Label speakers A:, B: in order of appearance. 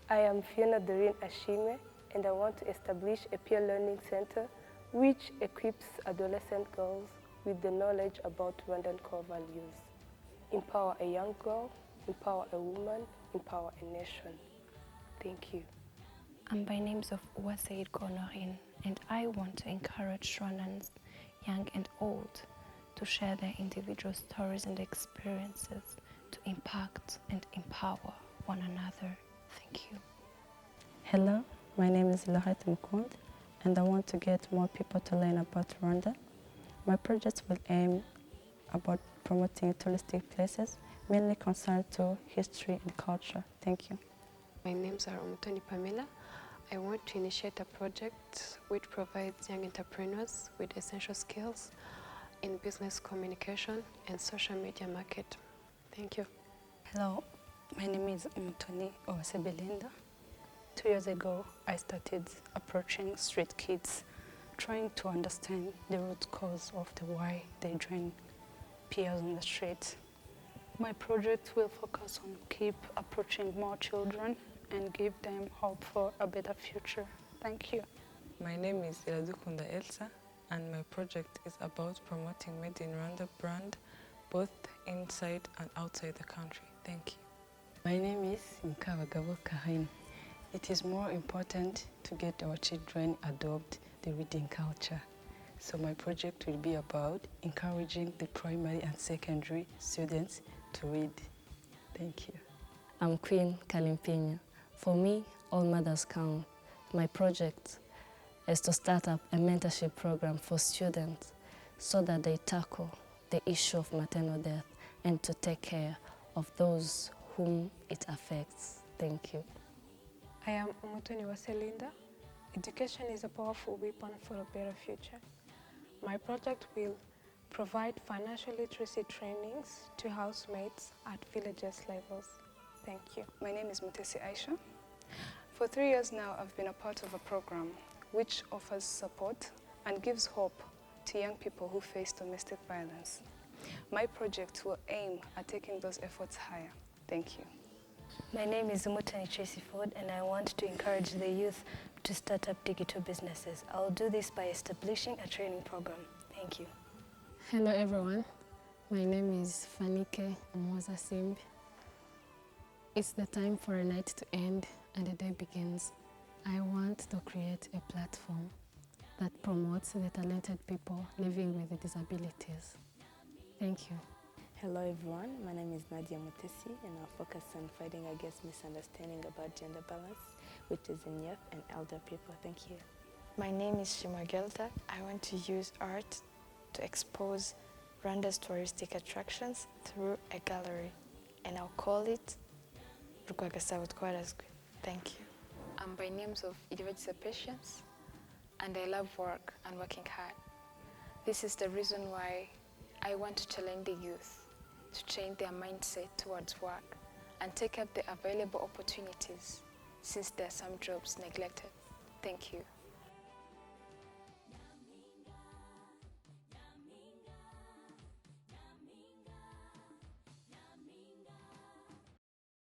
A: I am Fiona Doreen Ashime, and I want to establish a peer learning center which equips adolescent girls with the knowledge about Rwandan core values. Empower a young girl, empower a woman, empower a nation. Thank you.
B: By names of Uwasaid Konorin, and I want to encourage Rwandans, young and old, to share their individual stories and experiences to impact and empower one another. Thank you.
C: Hello, my name is Lorette Mukund, and I want to get more people to learn about Rwanda. My project will aim about promoting touristic places, mainly concerned to history and culture. Thank you.
D: My names are Omutoni Pamela. I want to initiate a project which provides young entrepreneurs with essential skills in business communication and social media market. Thank you.
E: Hello, my name is Omutoni Owasebelinda. 2 years ago, I started approaching street kids, trying to understand the root cause of the why they join peers on the street. My project will focus on keep approaching more children and give them hope for a better future. Thank you.
F: My name is Iradukunda Elsa, and my project is about promoting Made in Rwanda brand both inside and outside the country. Thank you.
G: My name is Mkabagabo Kahin. It is more important to get our children adopt the reading culture. So my project will be about encouraging the primary and secondary students to read. Thank you.
H: I'm Queen Kalimpinya. For me, all mothers count. My project is to start up a mentorship program for students so that they tackle the issue of maternal death and to take care of those whom it affects. Thank you.
I: I am Omutoni Waselinda. Education is a powerful weapon for a better future. My project will provide financial literacy trainings to housemates at villages levels. Thank you.
J: My name is Mutesi Aisha. For 3 years now, I've been a part of a program which offers support and gives hope to young people who face domestic violence. My project will aim at taking those efforts higher. Thank you.
B: My name is Umutani Tracy Ford, and I want to encourage the youth to start up digital businesses. I'll do this by establishing a training program. Thank you.
K: Hello everyone, my name is Fanike Mwaza Simbi. It's the time for a night to end and a day begins. I want to create a platform that promotes the talented people living with disabilities. Thank you.
L: Hello everyone, my name is Nadia Mutesi, and I'll focus on fighting against misunderstanding about gender balance, which is in youth and elder people. Thank you.
M: My name is Shima Gelta. I want to use art to expose Rwanda's touristic attractions through a gallery, and I'll call it Rukwagasabo Twarazwe. Thank you.
N: I'm by names of Idivagisa Patience, and I love work and working hard. This is the reason why I want to challenge the youth to change their mindset towards work and take up the available opportunities, since there are some jobs neglected. Thank you.